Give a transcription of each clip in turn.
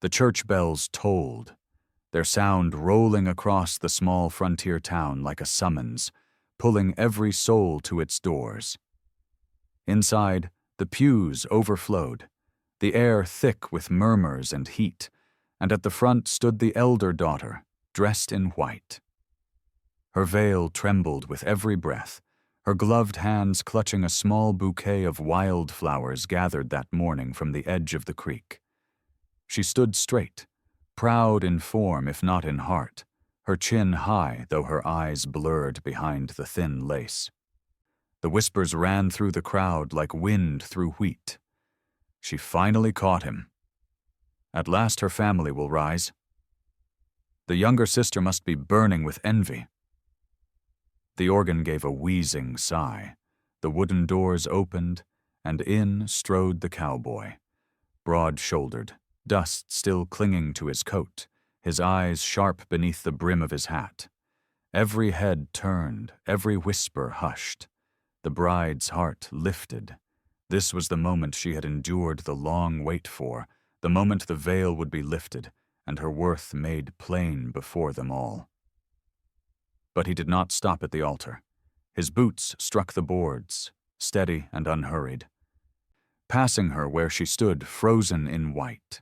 The church bells tolled, their sound rolling across the small frontier town like a summons, pulling every soul to its doors. Inside, the pews overflowed, the air thick with murmurs and heat, and at the front stood the elder daughter, dressed in white. Her veil trembled with every breath, her gloved hands clutching a small bouquet of wildflowers gathered that morning from the edge of the creek. She stood straight, proud in form if not in heart, her chin high though her eyes blurred behind the thin lace. The whispers ran through the crowd like wind through wheat. She finally caught him. At last her family will rise. The younger sister must be burning with envy. The organ gave a wheezing sigh. The wooden doors opened, and in strode the cowboy, broad-shouldered, dust still clinging to his coat, his eyes sharp beneath the brim of his hat. Every head turned, every whisper hushed. The bride's heart lifted. This was the moment she had endured the long wait for, the moment the veil would be lifted and her worth made plain before them all. But he did not stop at the altar. His boots struck the boards, steady and unhurried, passing her where she stood frozen in white.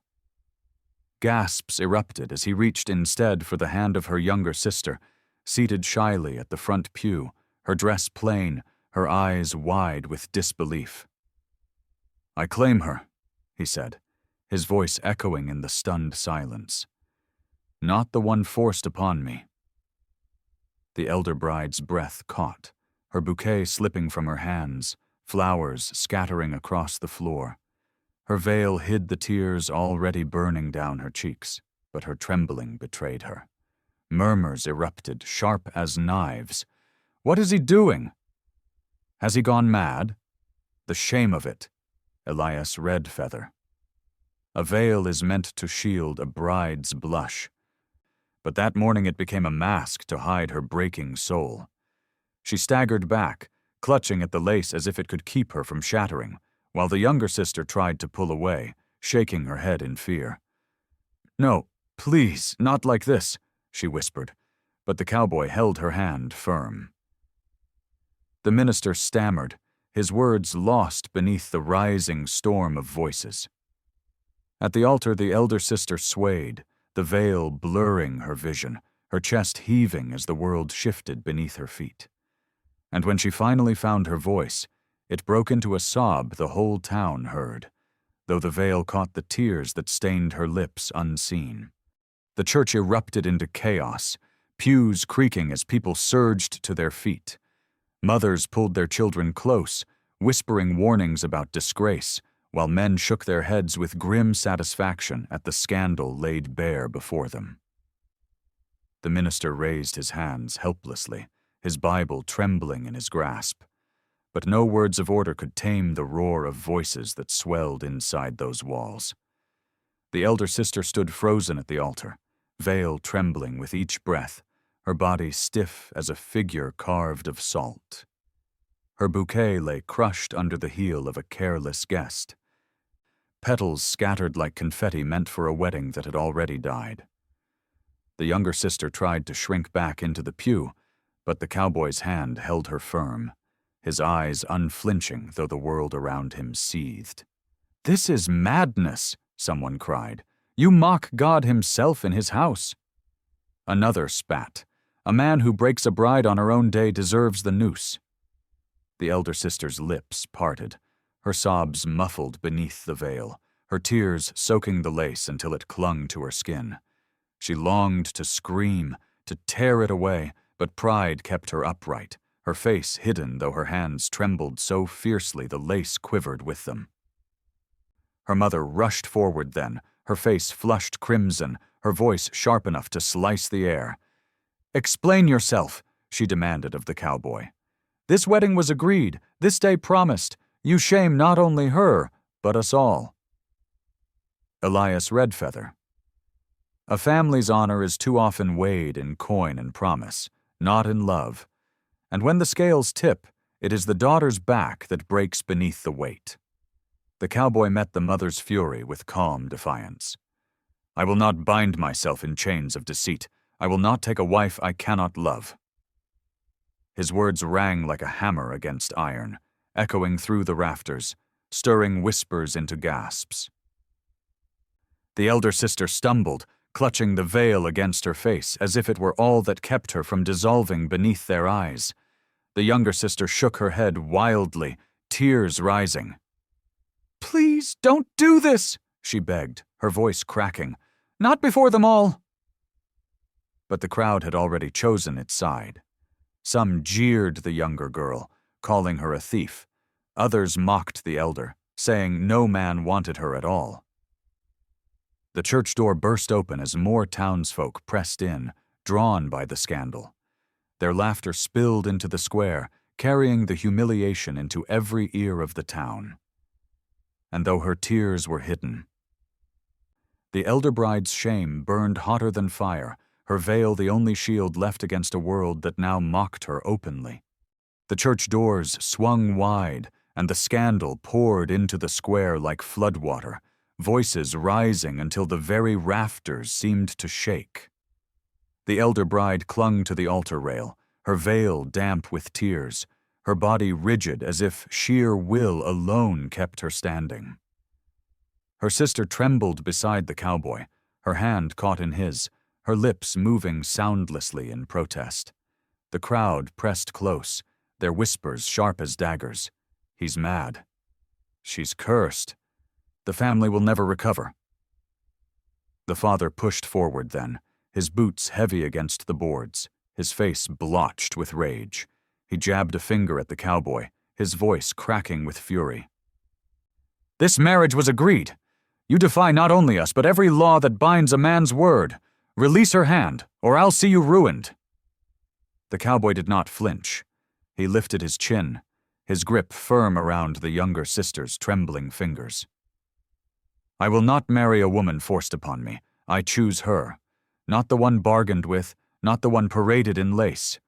Gasps erupted as he reached instead for the hand of her younger sister, seated shyly at the front pew, her dress plain, her eyes wide with disbelief. "I claim her," he said, his voice echoing in the stunned silence. "Not the one forced upon me." The elder bride's breath caught, her bouquet slipping from her hands, flowers scattering across the floor. Her veil hid the tears already burning down her cheeks, but her trembling betrayed her. Murmurs erupted, sharp as knives. "What is he doing? Has he gone mad? The shame of it. Elias Redfeather. A veil is meant to shield a bride's blush, but that morning it became a mask to hide her breaking soul." She staggered back, clutching at the lace as if it could keep her from shattering, while the younger sister tried to pull away, shaking her head in fear. "No, please, not like this," she whispered, but the cowboy held her hand firm. The minister stammered, his words lost beneath the rising storm of voices. At the altar, the elder sister swayed, the veil blurring her vision, her chest heaving as the world shifted beneath her feet. And when she finally found her voice, it broke into a sob the whole town heard, though the veil caught the tears that stained her lips unseen. The church erupted into chaos, pews creaking as people surged to their feet. Mothers pulled their children close, whispering warnings about disgrace, while men shook their heads with grim satisfaction at the scandal laid bare before them. The minister raised his hands helplessly, his Bible trembling in his grasp. But no words of order could tame the roar of voices that swelled inside those walls. The elder sister stood frozen at the altar, veil trembling with each breath, her body stiff as a figure carved of salt. Her bouquet lay crushed under the heel of a careless guest, petals scattered like confetti meant for a wedding that had already died. The younger sister tried to shrink back into the pew, but the cowboy's hand held her firm, his eyes unflinching though the world around him seethed. "This is madness," someone cried. "You mock God himself in his house." Another spat. "A man who breaks a bride on her own day deserves the noose." The elder sister's lips parted, her sobs muffled beneath the veil, her tears soaking the lace until it clung to her skin. She longed to scream, to tear it away, but pride kept her upright, her face hidden though her hands trembled so fiercely the lace quivered with them. Her mother rushed forward then, her face flushed crimson, her voice sharp enough to slice the air. "Explain yourself," she demanded of the cowboy. "This wedding was agreed, this day promised. You shame not only her, but us all." Elias Redfeather. A family's honor is too often weighed in coin and promise, not in love. And when the scales tip, it is the daughter's back that breaks beneath the weight. The cowboy met the mother's fury with calm defiance. I will not bind myself in chains of deceit. I will not take a wife I cannot love." His words rang like a hammer against iron, echoing through the rafters, stirring whispers into gasps. The elder sister stumbled, clutching the veil against her face as if it were all that kept her from dissolving beneath their eyes. The younger sister shook her head wildly, tears rising. "Please, don't do this," she begged, her voice cracking. "Not before them all." But the crowd had already chosen its side. Some jeered the younger girl, calling her a thief. Others mocked the elder, saying no man wanted her at all. The church door burst open as more townsfolk pressed in, drawn by the scandal. Their laughter spilled into the square, carrying the humiliation into every ear of the town. And though her tears were hidden, the elder bride's shame burned hotter than fire, her veil the only shield left against a world that now mocked her openly. The church doors swung wide, and the scandal poured into the square like floodwater, voices rising until the very rafters seemed to shake. The elder bride clung to the altar rail, her veil damp with tears, her body rigid as if sheer will alone kept her standing. Her sister trembled beside the cowboy, her hand caught in his, her lips moving soundlessly in protest. The crowd pressed close, their whispers sharp as daggers. "He's mad. She's cursed. The family will never recover." The father pushed forward then, his boots heavy against the boards, his face blotched with rage. He jabbed a finger at the cowboy, his voice cracking with fury. "This marriage was agreed. You defy not only us, but every law that binds a man's word. Release her hand, or I'll see you ruined." The cowboy did not flinch. He lifted his chin, his grip firm around the younger sister's trembling fingers. "I will not marry a woman forced upon me. I choose her. Not the one bargained with, not the one paraded in lace.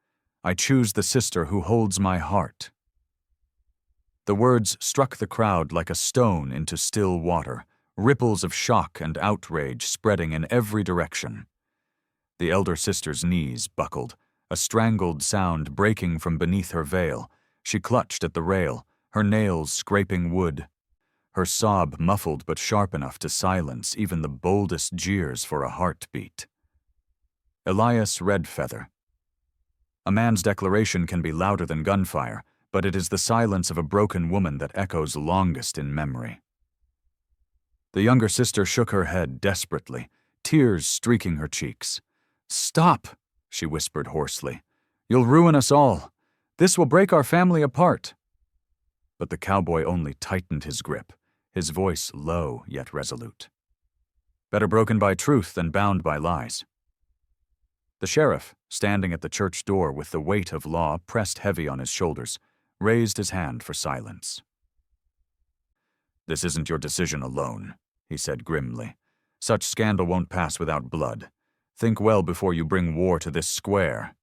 I choose the sister who holds my heart." The words struck the crowd like a stone into still water, ripples of shock and outrage spreading in every direction. The elder sister's knees buckled, a strangled sound breaking from beneath her veil. She clutched at the rail, her nails scraping wood, her sob muffled but sharp enough to silence even the boldest jeers for a heartbeat. Elias Redfeather. A man's declaration can be louder than gunfire, but it is the silence of a broken woman that echoes longest in memory. The younger sister shook her head desperately, tears streaking her cheeks. "Stop," she whispered hoarsely. "You'll ruin us all. This will break our family apart." But the cowboy only tightened his grip, his voice low yet resolute. "Better broken by truth than bound by lies." The sheriff, standing at the church door with the weight of law pressed heavy on his shoulders, raised his hand for silence. "This isn't your decision alone," he said grimly. "Such scandal won't pass without blood. Think well before you bring war to this square."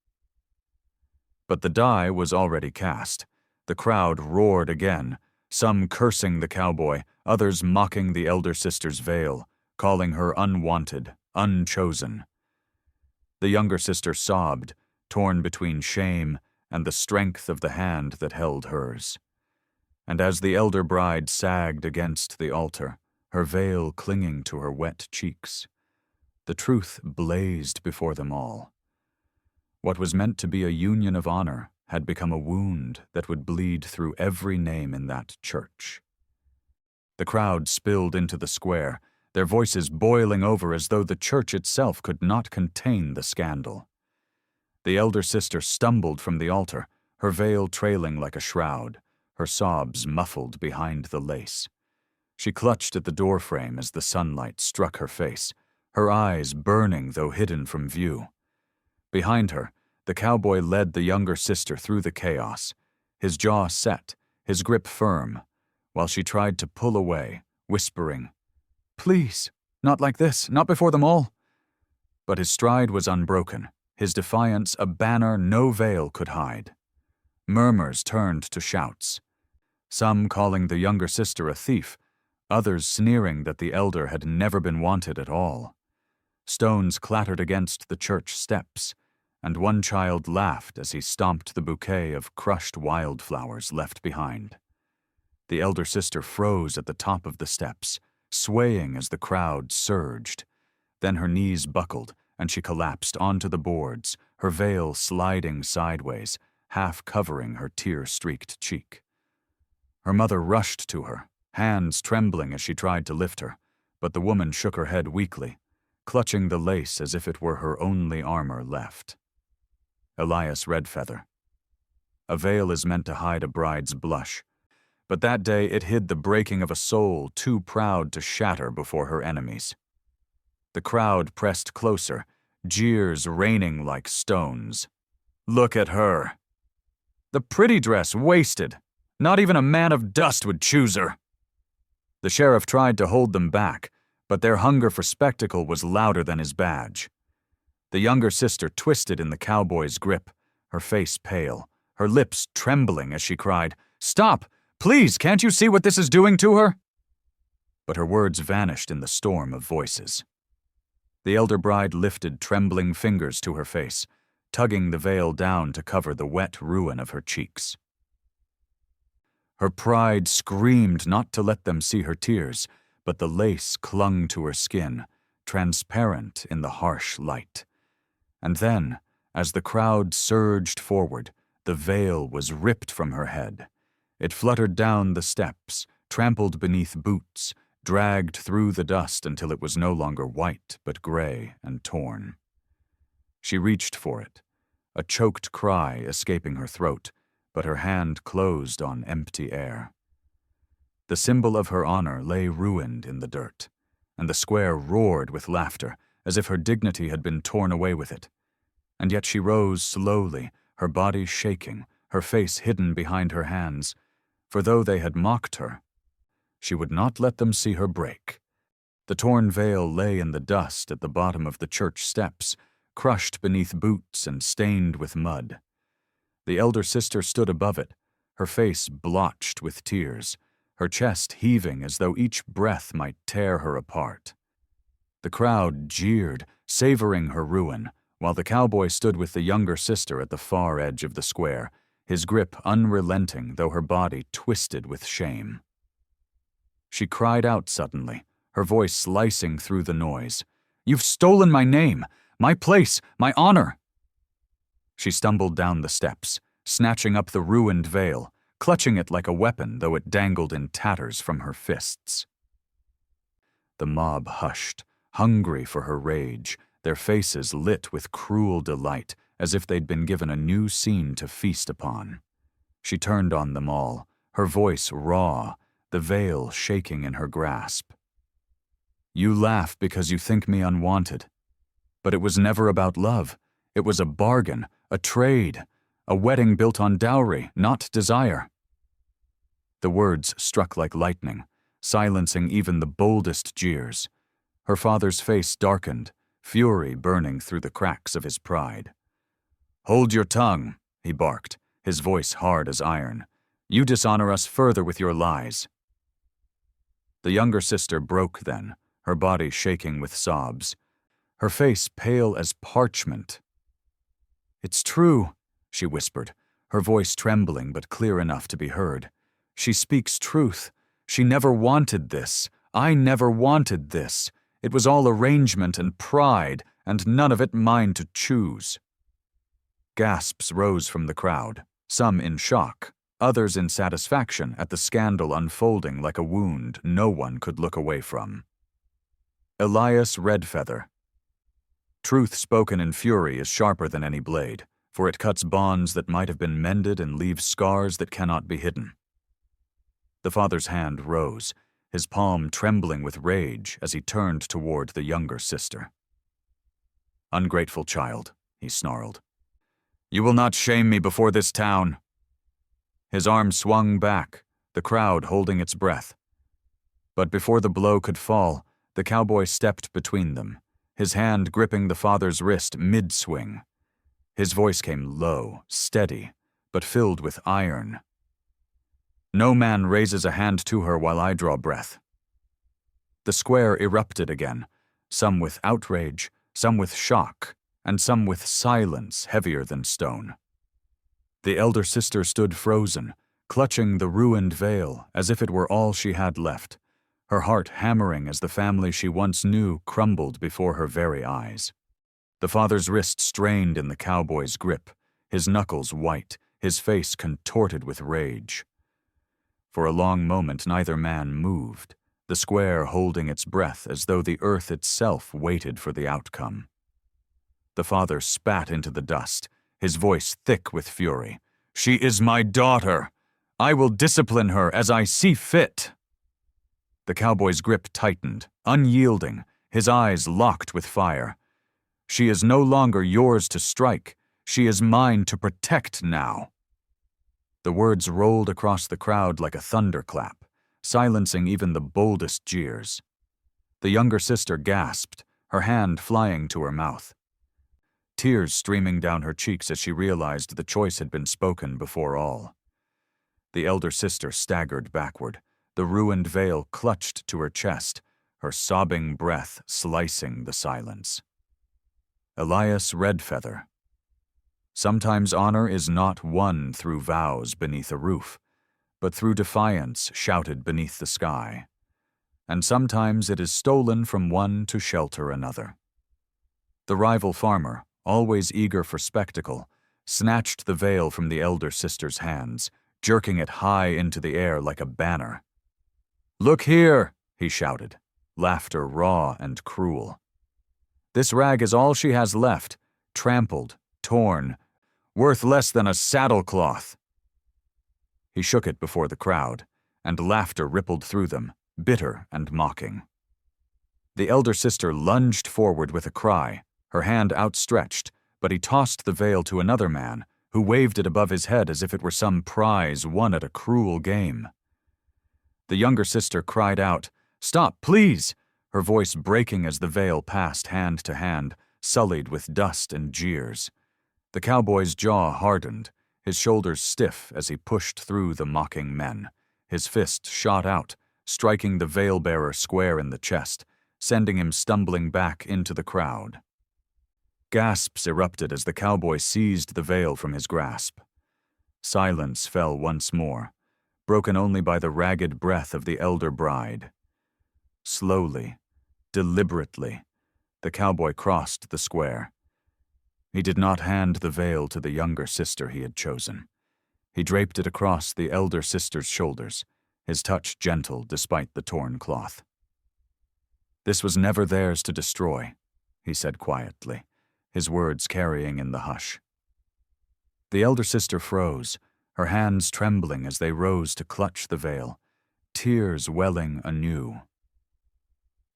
But the die was already cast. The crowd roared again, some cursing the cowboy, others mocking the elder sister's veil, calling her unwanted, unchosen. The younger sister sobbed, torn between shame and the strength of the hand that held hers. And as the elder bride sagged against the altar, her veil clinging to her wet cheeks, the truth blazed before them all. What was meant to be a union of honor had become a wound that would bleed through every name in that church. The crowd spilled into the square, their voices boiling over as though the church itself could not contain the scandal. The elder sister stumbled from the altar, her veil trailing like a shroud, her sobs muffled behind the lace. She clutched at the doorframe as the sunlight struck her face, her eyes burning though hidden from view. Behind her, the cowboy led the younger sister through the chaos, his jaw set, his grip firm, while she tried to pull away, whispering, "Please, not like this, not before them all." But his stride was unbroken, his defiance a banner no veil could hide. Murmurs turned to shouts, some calling the younger sister a thief, others sneering that the elder had never been wanted at all. Stones clattered against the church steps, and one child laughed as he stomped the bouquet of crushed wildflowers left behind. The elder sister froze at the top of the steps, swaying as the crowd surged. Then her knees buckled, and she collapsed onto the boards, her veil sliding sideways, half covering her tear-streaked cheek. Her mother rushed to her, hands trembling as she tried to lift her, but the woman shook her head weakly, clutching the lace as if it were her only armor left. Elias Redfeather. A veil is meant to hide a bride's blush, but that day it hid the breaking of a soul too proud to shatter before her enemies. The crowd pressed closer, jeers raining like stones. Look at her. The pretty dress wasted. Not even a man of dust would choose her. The sheriff tried to hold them back, but their hunger for spectacle was louder than his badge. The younger sister twisted in the cowboy's grip, her face pale, her lips trembling as she cried, "Stop! Please, can't you see what this is doing to her?" But her words vanished in the storm of voices. The elder bride lifted trembling fingers to her face, tugging the veil down to cover the wet ruin of her cheeks. Her pride screamed not to let them see her tears, but the lace clung to her skin, transparent in the harsh light. And then, as the crowd surged forward, the veil was ripped from her head. It fluttered down the steps, trampled beneath boots, dragged through the dust until it was no longer white but gray and torn. She reached for it, a choked cry escaping her throat, but her hand closed on empty air. The symbol of her honor lay ruined in the dirt, and the square roared with laughter, as if her dignity had been torn away with it. And yet she rose slowly, her body shaking, her face hidden behind her hands, for though they had mocked her, she would not let them see her break. The torn veil lay in the dust at the bottom of the church steps, crushed beneath boots and stained with mud. The elder sister stood above it, her face blotched with tears, her chest heaving as though each breath might tear her apart. The crowd jeered, savoring her ruin, while the cowboy stood with the younger sister at the far edge of the square, his grip unrelenting though her body twisted with shame. She cried out suddenly, her voice slicing through the noise. "You've stolen my name, my place, my honor!" She stumbled down the steps, snatching up the ruined veil, clutching it like a weapon though it dangled in tatters from her fists. The mob hushed, hungry for her rage, their faces lit with cruel delight, as if they'd been given a new scene to feast upon. She turned on them all, her voice raw, the veil shaking in her grasp. "You laugh because you think me unwanted. But it was never about love. It was a bargain, a trade, a wedding built on dowry, not desire." The words struck like lightning, silencing even the boldest jeers. Her father's face darkened, fury burning through the cracks of his pride. "Hold your tongue," he barked, his voice hard as iron. "You dishonor us further with your lies." The younger sister broke then, her body shaking with sobs, her face pale as parchment. "It's true," she whispered, her voice trembling but clear enough to be heard. "She speaks truth. She never wanted this. I never wanted this. It was all arrangement and pride, and none of it mine to choose." Gasps rose from the crowd, some in shock, others in satisfaction at the scandal unfolding like a wound no one could look away from. Elias Redfeather. Truth spoken in fury is sharper than any blade, for it cuts bonds that might have been mended and leaves scars that cannot be hidden. The father's hand rose, his palm trembling with rage as he turned toward the younger sister. "Ungrateful child," he snarled. "You will not shame me before this town." His arm swung back, the crowd holding its breath. But before the blow could fall, the cowboy stepped between them, his hand gripping the father's wrist mid-swing. His voice came low, steady, but filled with iron. "No man raises a hand to her while I draw breath." The square erupted again, some with outrage, some with shock, and some with silence heavier than stone. The elder sister stood frozen, clutching the ruined veil as if it were all she had left, her heart hammering as the family she once knew crumbled before her very eyes. The father's wrist strained in the cowboy's grip, his knuckles white, his face contorted with rage. For a long moment neither man moved, the square holding its breath as though the earth itself waited for the outcome. The father spat into the dust, his voice thick with fury. "She is my daughter! I will discipline her as I see fit!" The cowboy's grip tightened, unyielding, his eyes locked with fire. "She is no longer yours to strike. She is mine to protect now." The words rolled across the crowd like a thunderclap, silencing even the boldest jeers. The younger sister gasped, her hand flying to her mouth. Tears streaming down her cheeks as she realized the choice had been spoken before all. The elder sister staggered backward, the ruined veil clutched to her chest, her sobbing breath slicing the silence. Elias Redfeather. Sometimes honor is not won through vows beneath a roof, but through defiance shouted beneath the sky. And sometimes it is stolen from one to shelter another. The rival farmer, always eager for spectacle, snatched the veil from the elder sister's hands, jerking it high into the air like a banner. "Look here," he shouted, laughter raw and cruel. "This rag is all she has left, trampled, torn, worth less than a saddlecloth." He shook it before the crowd, and laughter rippled through them, bitter and mocking. The elder sister lunged forward with a cry, her hand outstretched, but he tossed the veil to another man, who waved it above his head as if it were some prize won at a cruel game. The younger sister cried out, "Stop, please!" her voice breaking as the veil passed hand to hand, sullied with dust and jeers. The cowboy's jaw hardened, his shoulders stiff as he pushed through the mocking men. His fist shot out, striking the veil-bearer square in the chest, sending him stumbling back into the crowd. Gasps erupted as the cowboy seized the veil from his grasp. Silence fell once more, broken only by the ragged breath of the elder bride. Slowly, deliberately, the cowboy crossed the square. He did not hand the veil to the younger sister he had chosen. He draped it across the elder sister's shoulders, his touch gentle despite the torn cloth. "This was never theirs to destroy," he said quietly, his words carrying in the hush. The elder sister froze, her hands trembling as they rose to clutch the veil, tears welling anew.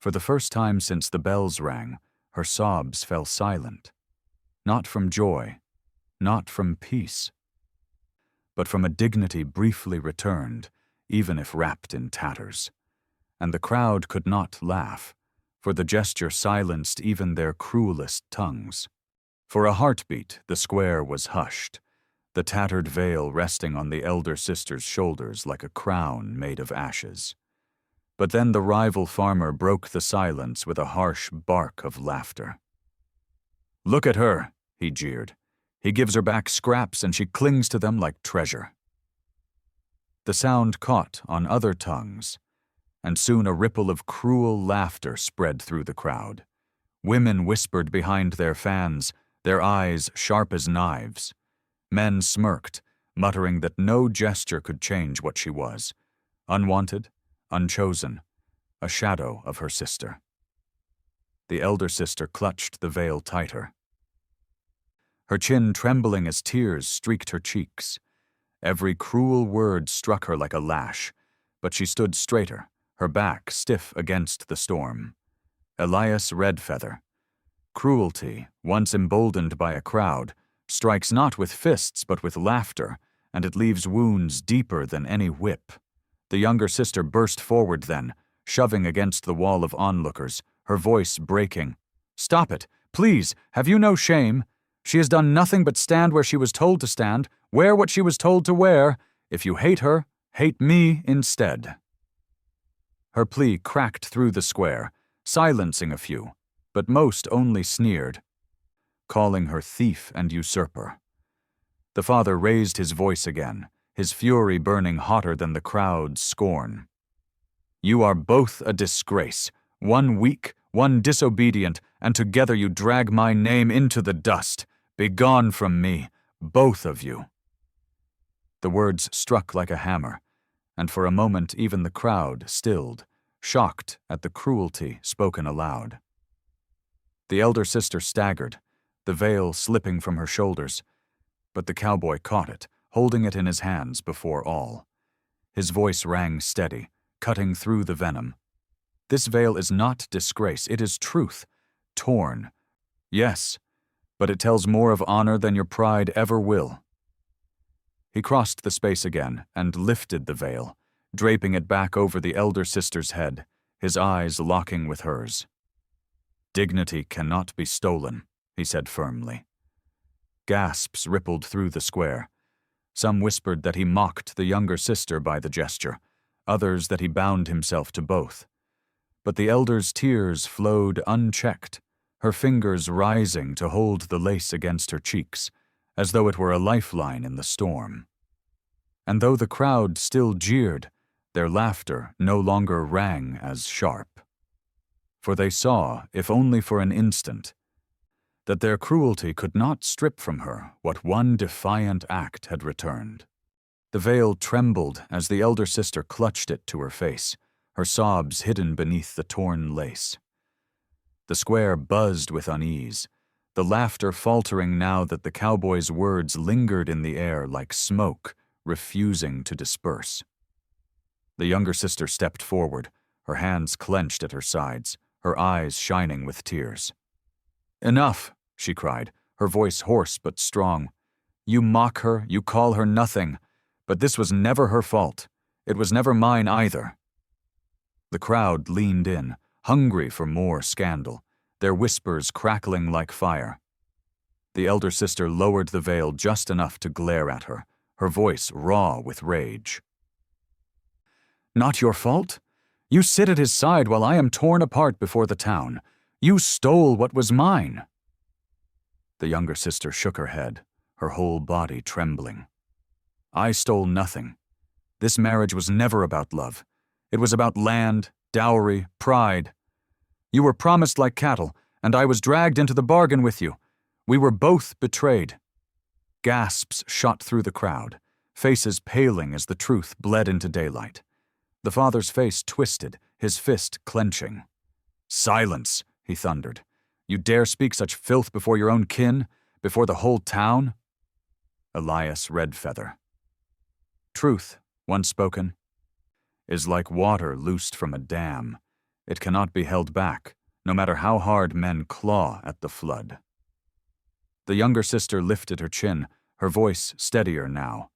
For the first time since the bells rang, her sobs fell silent, not from joy, not from peace, but from a dignity briefly returned, even if wrapped in tatters. And the crowd could not laugh, for the gesture silenced even their cruelest tongues. For a heartbeat, the square was hushed, the tattered veil resting on the elder sister's shoulders like a crown made of ashes. But then the rival farmer broke the silence with a harsh bark of laughter. "Look at her," he jeered. "He gives her back scraps and she clings to them like treasure." The sound caught on other tongues, and soon a ripple of cruel laughter spread through the crowd. Women whispered behind their fans, their eyes sharp as knives. Men smirked, muttering that no gesture could change what she was, unwanted, unchosen, a shadow of her sister. The elder sister clutched the veil tighter, her chin trembling as tears streaked her cheeks. Every cruel word struck her like a lash, but she stood straighter, her back stiff against the storm. Elias Redfeather. Cruelty, once emboldened by a crowd, strikes not with fists but with laughter, and it leaves wounds deeper than any whip. The younger sister burst forward then, shoving against the wall of onlookers, her voice breaking. "Stop it! Please! Have you no shame? She has done nothing but stand where she was told to stand, wear what she was told to wear. If you hate her, hate me instead." Her plea cracked through the square, silencing a few, but most only sneered, calling her thief and usurper. The father raised his voice again, his fury burning hotter than the crowd's scorn. "You are both a disgrace, one weak, one disobedient, and together you drag my name into the dust. Begone from me, both of you." The words struck like a hammer, and for a moment even the crowd stilled, shocked at the cruelty spoken aloud. The elder sister staggered, the veil slipping from her shoulders, but the cowboy caught it, holding it in his hands before all. His voice rang steady, cutting through the venom. "This veil is not disgrace, it is truth. Torn. Yes, but it tells more of honor than your pride ever will." He crossed the space again and lifted the veil, draping it back over the elder sister's head, his eyes locking with hers. "Dignity cannot be stolen," he said firmly. Gasps rippled through the square. Some whispered that he mocked the younger sister by the gesture, others that he bound himself to both. But the elder's tears flowed unchecked, her fingers rising to hold the lace against her cheeks, as though it were a lifeline in the storm. And though the crowd still jeered, their laughter no longer rang as sharp. For they saw, if only for an instant, that their cruelty could not strip from her what one defiant act had returned. The veil trembled as the elder sister clutched it to her face, her sobs hidden beneath the torn lace. The square buzzed with unease, the laughter faltering now that the cowboy's words lingered in the air like smoke, refusing to disperse. The younger sister stepped forward, her hands clenched at her sides, her eyes shining with tears. "Enough," she cried, her voice hoarse but strong. "You mock her, you call her nothing, but this was never her fault. It was never mine either." The crowd leaned in, hungry for more scandal, their whispers crackling like fire. The elder sister lowered the veil just enough to glare at her, her voice raw with rage. "Not your fault? You sit at his side while I am torn apart before the town. You stole what was mine." The younger sister shook her head, her whole body trembling. "I stole nothing. This marriage was never about love. It was about land, dowry, pride. You were promised like cattle, and I was dragged into the bargain with you. We were both betrayed." Gasps shot through the crowd, faces paling as the truth bled into daylight. The father's face twisted, his fist clenching. "Silence," he thundered. "You dare speak such filth before your own kin, before the whole town?" Elias Redfeather. "Truth, once spoken, is like water loosed from a dam. It cannot be held back, no matter how hard men claw at the flood." The younger sister lifted her chin, her voice steadier now.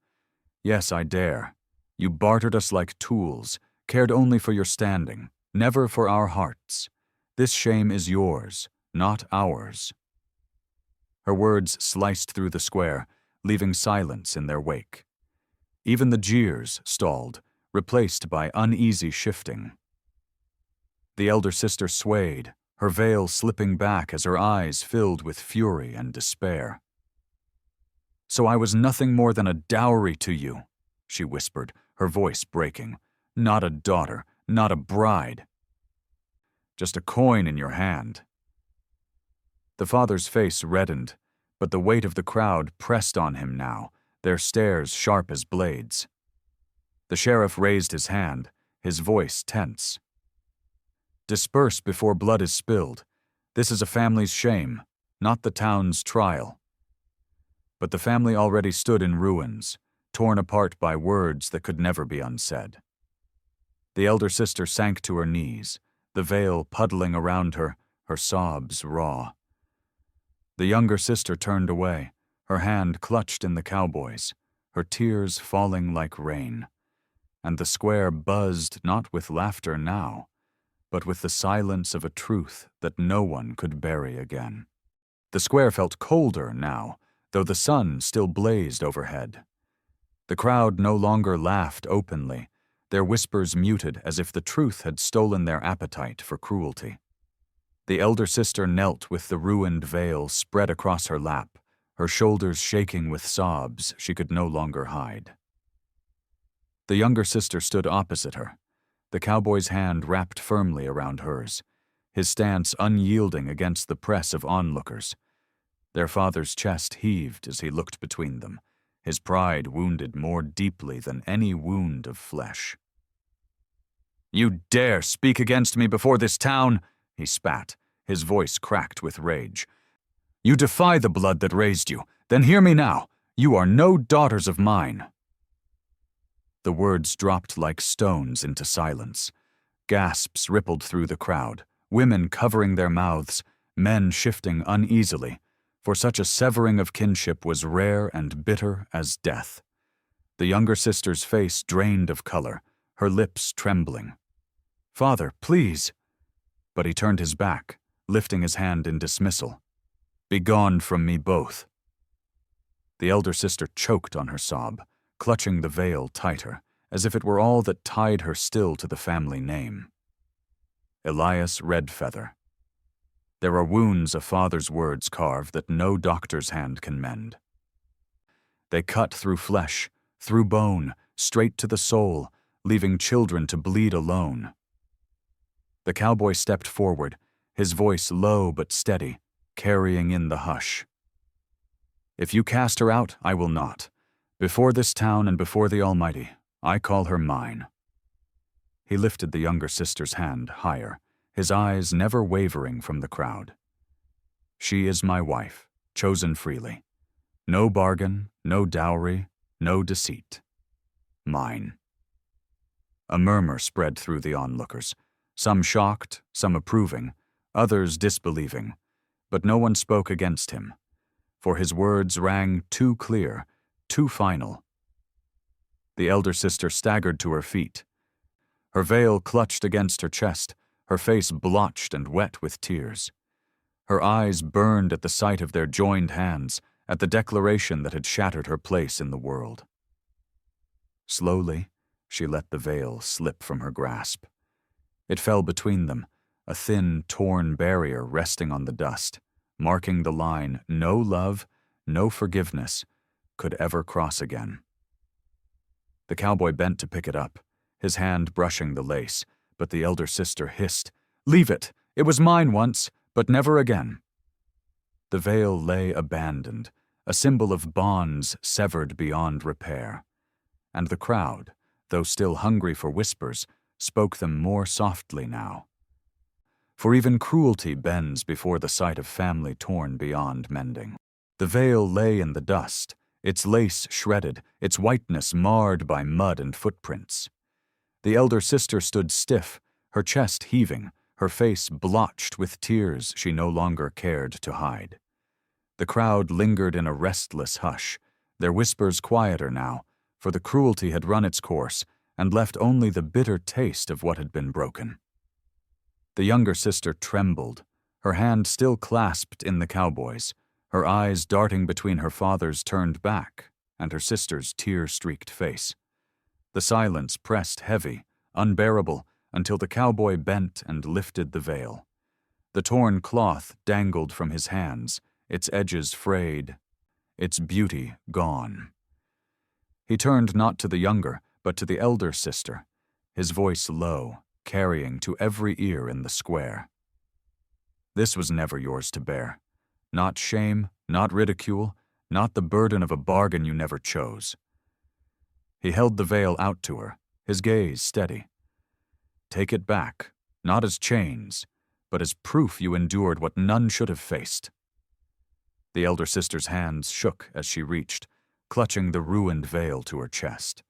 "Yes, I dare. You bartered us like tools, cared only for your standing, never for our hearts. This shame is yours, not ours." Her words sliced through the square, leaving silence in their wake. Even the jeers stalled, replaced by uneasy shifting. The elder sister swayed, her veil slipping back as her eyes filled with fury and despair. "So I was nothing more than a dowry to you," she whispered, her voice breaking. "Not a daughter, not a bride. Just a coin in your hand." The father's face reddened, but the weight of the crowd pressed on him now, their stares sharp as blades. The sheriff raised his hand, his voice tense. "Disperse before blood is spilled. This is a family's shame, not the town's trial." But the family already stood in ruins, torn apart by words that could never be unsaid. The elder sister sank to her knees, the veil puddling around her, her sobs raw. The younger sister turned away, her hand clutched in the cowboy's, her tears falling like rain. And the square buzzed not with laughter now, but with the silence of a truth that no one could bury again. The square felt colder now, though the sun still blazed overhead. The crowd no longer laughed openly, their whispers muted as if the truth had stolen their appetite for cruelty. The elder sister knelt with the ruined veil spread across her lap, her shoulders shaking with sobs she could no longer hide. The younger sister stood opposite her, the cowboy's hand wrapped firmly around hers, his stance unyielding against the press of onlookers. Their father's chest heaved as he looked between them, his pride wounded more deeply than any wound of flesh. "You dare speak against me before this town?" he spat, his voice cracked with rage. "You defy the blood that raised you. Then hear me now. You are no daughters of mine." The words dropped like stones into silence. Gasps rippled through the crowd, women covering their mouths, men shifting uneasily, for such a severing of kinship was rare and bitter as death. The younger sister's face drained of color, her lips trembling. "Father, please." But he turned his back, lifting his hand in dismissal. "Begone from me both." The elder sister choked on her sob, clutching the veil tighter, as if it were all that tied her still to the family name. Elias Redfeather. There are wounds a father's words carve that no doctor's hand can mend. They cut through flesh, through bone, straight to the soul, leaving children to bleed alone. The cowboy stepped forward, his voice low but steady, carrying in the hush. "If you cast her out, I will not. Before this town and before the Almighty, I call her mine." He lifted the younger sister's hand higher, his eyes never wavering from the crowd. "She is my wife, chosen freely. No bargain, no dowry, no deceit. Mine." A murmur spread through the onlookers, some shocked, some approving, others disbelieving, but no one spoke against him, for his words rang too clear, too final. The elder sister staggered to her feet. Her veil clutched against her chest, her face blotched and wet with tears. Her eyes burned at the sight of their joined hands, at the declaration that had shattered her place in the world. Slowly, she let the veil slip from her grasp. It fell between them, a thin, torn barrier resting on the dust, marking the line no love, no forgiveness could ever cross again. The cowboy bent to pick it up, his hand brushing the lace, but the elder sister hissed, "Leave it! It was mine once, but never again." The veil lay abandoned, a symbol of bonds severed beyond repair. And the crowd, though still hungry for whispers, spoke them more softly now. For even cruelty bends before the sight of family torn beyond mending. The veil lay in the dust, its lace shredded, its whiteness marred by mud and footprints. The elder sister stood stiff, her chest heaving, her face blotched with tears she no longer cared to hide. The crowd lingered in a restless hush, their whispers quieter now, for the cruelty had run its course and left only the bitter taste of what had been broken. The younger sister trembled, her hand still clasped in the cowboy's, her eyes darting between her father's turned back and her sister's tear-streaked face. The silence pressed heavy, unbearable, until the cowboy bent and lifted the veil. The torn cloth dangled from his hands, its edges frayed, its beauty gone. He turned not to the younger, but to the elder sister, his voice low, carrying to every ear in the square. "This was never yours to bear. Not shame, not ridicule, not the burden of a bargain you never chose." He held the veil out to her, his gaze steady. "Take it back, not as chains, but as proof you endured what none should have faced." The elder sister's hands shook as she reached, clutching the ruined veil to her chest.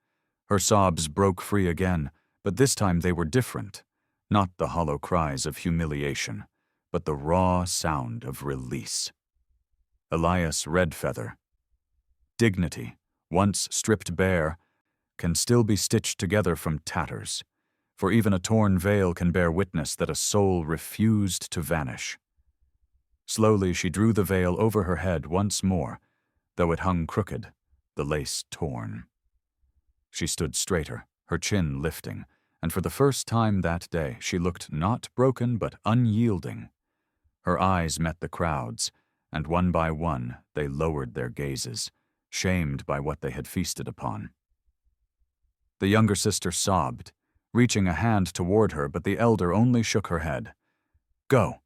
Her sobs broke free again, but this time they were different, not the hollow cries of humiliation, but the raw sound of release. Elias Redfeather. Dignity, once stripped bare, can still be stitched together from tatters, for even a torn veil can bear witness that a soul refused to vanish. Slowly she drew the veil over her head once more, though it hung crooked, the lace torn. She stood straighter, her chin lifting, and for the first time that day she looked not broken but unyielding. Her eyes met the crowd's, and one by one they lowered their gazes, shamed by what they had feasted upon. The younger sister sobbed, reaching a hand toward her, but the elder only shook her head. "Go,"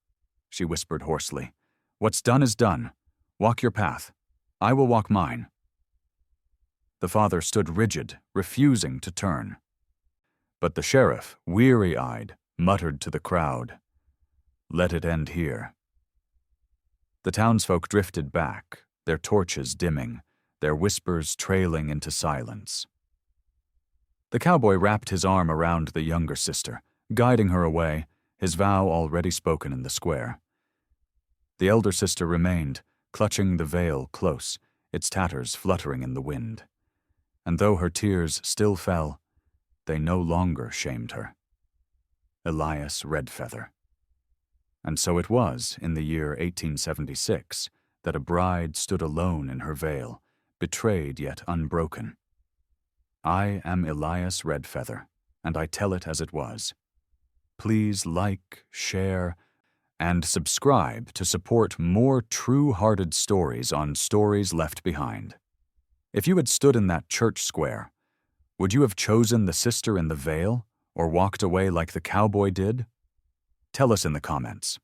she whispered hoarsely. "What's done is done. Walk your path. I will walk mine." The father stood rigid, refusing to turn. But the sheriff, weary-eyed, muttered to the crowd, "Let it end here." The townsfolk drifted back, their torches dimming, their whispers trailing into silence. The cowboy wrapped his arm around the younger sister, guiding her away, his vow already spoken in the square. The elder sister remained, clutching the veil close, its tatters fluttering in the wind. And though her tears still fell, they no longer shamed her. Elias Redfeather. And so it was, in the year 1876, that a bride stood alone in her veil, betrayed yet unbroken. I am Elias Redfeather, and I tell it as it was. Please like, share, and subscribe to support more true-hearted stories on Stories Left Behind. If you had stood in that church square, would you have chosen the sister in the veil, or walked away like the cowboy did? Tell us in the comments.